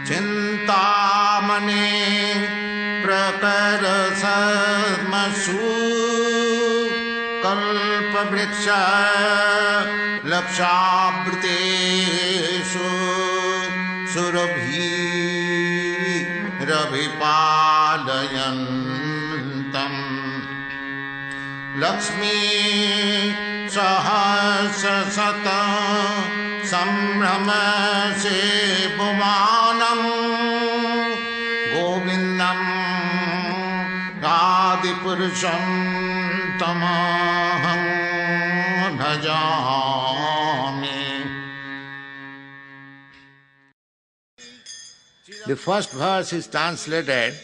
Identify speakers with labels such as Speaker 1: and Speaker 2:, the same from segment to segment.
Speaker 1: Chintamani prakara sadmasu kalpavriksha lakshabritesu surabhi ravipalayantam Lakshmi sahasasata sambrama se pumanam govindam adipurusham tamaham bhajami. The first verse is translated,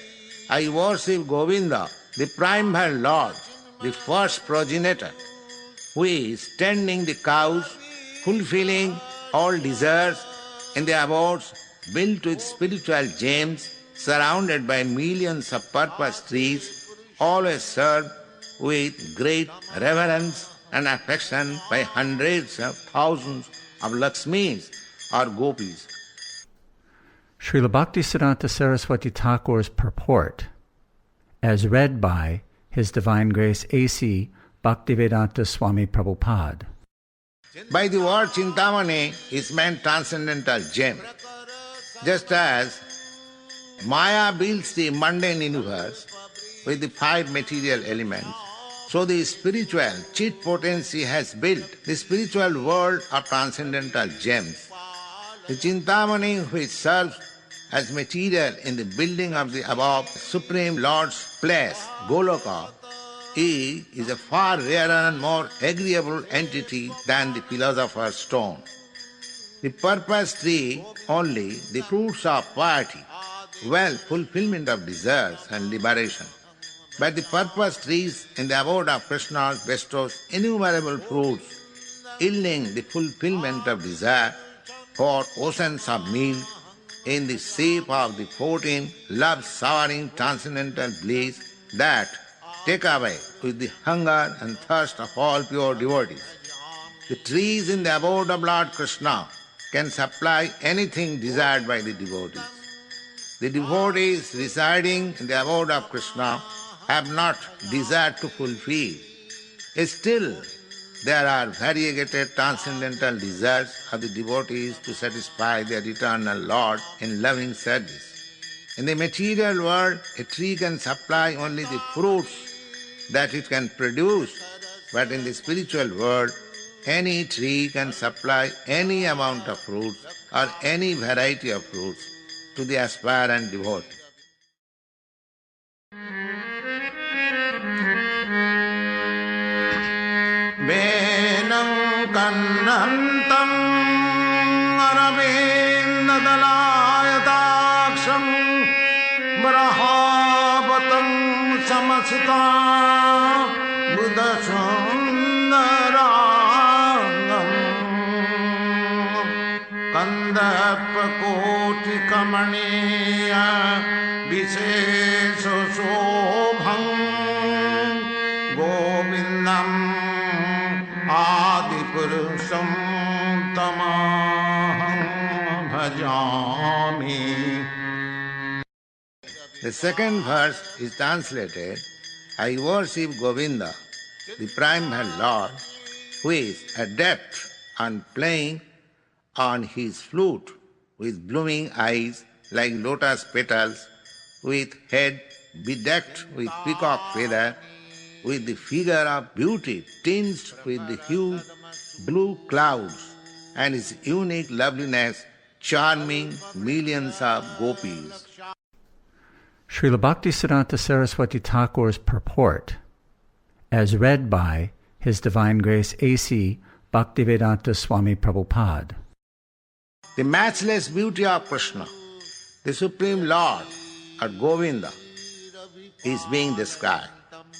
Speaker 1: I worship Govinda, the primeval Lord, the first progenitor, who is tending the cows, fulfilling all desires in the abodes built with spiritual gems, surrounded by millions of purpose trees, always served with great reverence and affection by hundreds of thousands of Lakshmis or Gopis.
Speaker 2: Srila Bhaktisiddhanta Saraswati Thakur's purport, as read by His Divine Grace A.C. Bhaktivedanta Swami Prabhupada.
Speaker 1: By the word Chintamani is meant transcendental gem. Just as Maya builds the mundane universe with the 5 material elements, so the spiritual chit potency has built the spiritual world of transcendental gems. The Chintamani, which serves as material in the building of the above Supreme Lord's place, Goloka, is a far rarer and more agreeable entity than the philosopher's stone. The purpose tree only the fruits of piety, wealth, fulfillment of desires and liberation. But the purpose trees in the abode of Krishna bestows innumerable fruits, yielding the fulfillment of desire for oceans of milk in the shape of the 14 love-showering transcendental bliss that take away with the hunger and thirst of all pure devotees. The trees in the abode of Lord Krishna can supply anything desired by the devotees. The devotees residing in the abode of Krishna have not desired to fulfill. Still, there are variegated transcendental desires of the devotees to satisfy their eternal Lord in loving service. In the material world, a tree can supply only the fruits that it can produce, but in the spiritual world, any tree can supply any amount of fruits or any variety of fruits to the aspirant devotee. Venam kannantam arabindadalayataksham brahabatam samasita buddhasundarangam kandapakotikamaniya visesha shobham govindam adipurusham tamaham bhajami. The second verse is translated, I worship Govinda, the primeval Lord, who is adept on playing on his flute with blooming eyes like lotus petals, with head bedecked with peacock feather, with the figure of beauty tinged with the huge blue clouds, and his unique loveliness charming millions of gopis.
Speaker 2: Srila Bhaktisiddhanta Saraswati Thakur's purport, as read by His Divine Grace A.C. Bhaktivedanta Swami Prabhupada.
Speaker 1: The matchless beauty of Krishna, the Supreme Lord, or Govinda, is being described.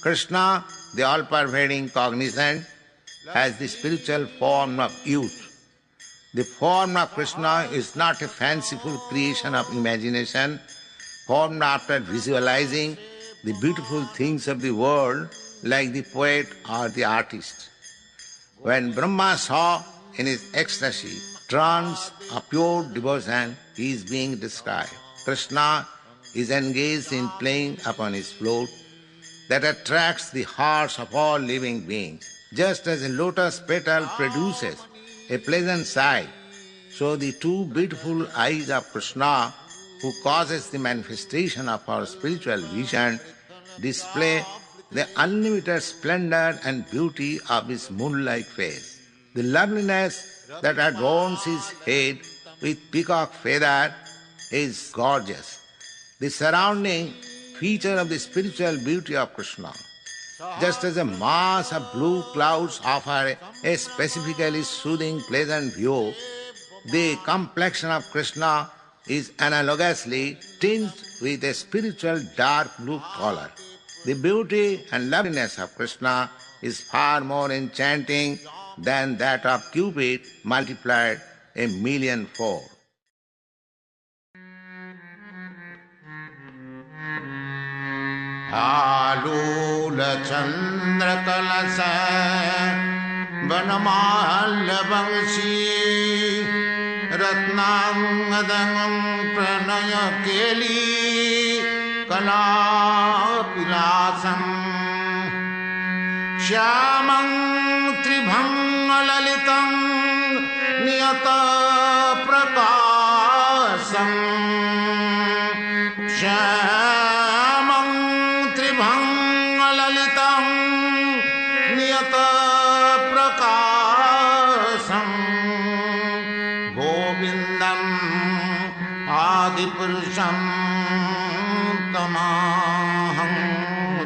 Speaker 1: Krishna, the all-pervading cognizant, has the spiritual form of youth. The form of Krishna is not a fanciful creation of imagination, formed after visualizing the beautiful things of the world like the poet or the artist. When Brahma saw in his ecstasy trance of pure devotion is being described. Krishna is engaged in playing upon his flute that attracts the hearts of all living beings. Just as a lotus petal produces a pleasant sight, so the two beautiful eyes of Krishna, who causes the manifestation of our spiritual vision, display the unlimited splendor and beauty of his moon-like face. The loveliness that adorns his head with peacock feather is gorgeous. The surrounding feature of the spiritual beauty of Krishna. Just as a mass of blue clouds offer a specifically soothing, pleasant view, the complexion of Krishna is analogously tinged with a spiritual dark blue color. The beauty and loveliness of Krishna is far more enchanting than that of Cupid multiplied a millionfold. आलूल चंद्र कलश वनमाल्य वंशी रत्नांगदं प्रणय केली कला विलासं श्यामं त्रिभंग ललितं नियत प्रकाशं आदिपुरुषं तमाहं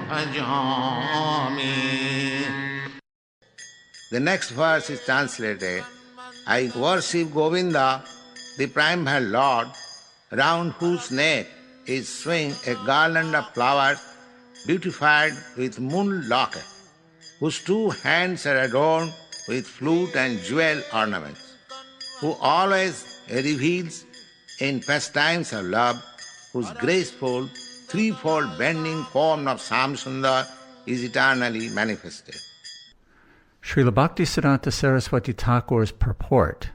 Speaker 1: भजामि. The next verse is translated, I worship Govinda, the primeval Lord, round whose neck is swing a garland of flowers beautified with moon locket, whose two hands are adorned with flute and jewel ornaments, who always reveals in pastimes of love, whose graceful, threefold bending form of Samsundar is eternally manifested.
Speaker 2: Srila Bhaktisiddhanta Saraswati Thakur's purport,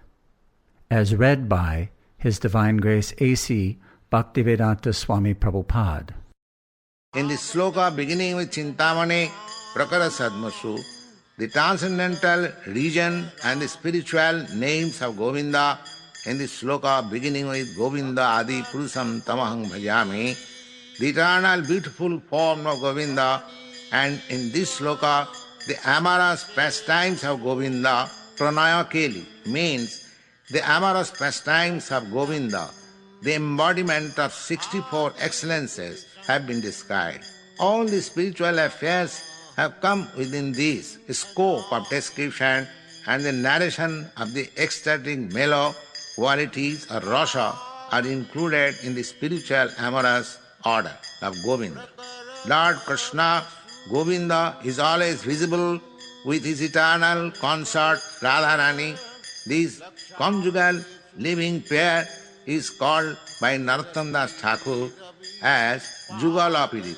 Speaker 2: as read by His Divine Grace A.C. Bhaktivedanta Swami Prabhupada.
Speaker 1: In the sloka beginning with Chintamani Prakara Sadmasu, the transcendental region and the spiritual names of Govinda, in the sloka beginning with Govinda Adi Purusam Tamahang Bhajami, the eternal beautiful form of Govinda, and in this sloka the amorous pastimes of Govinda, Pranaya Keli, means the amorous pastimes of Govinda, the embodiment of 64 excellences have been described. All the spiritual affairs have come within this scope of description, and the narration of the ecstatic mellow qualities or rasa are included in the spiritual amorous order of Govinda. Lord Krishna, Govinda, is always visible with his eternal consort Radharani. This conjugal living pair is called by Narottam Das Thakur as Jugala Piriti.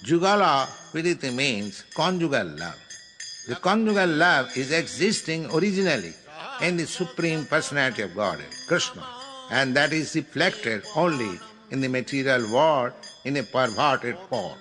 Speaker 1: Jugala Piriti means conjugal love. The conjugal love is existing originally in the Supreme Personality of Godhead, Krishna, and that is reflected only in the material world in a perverted form.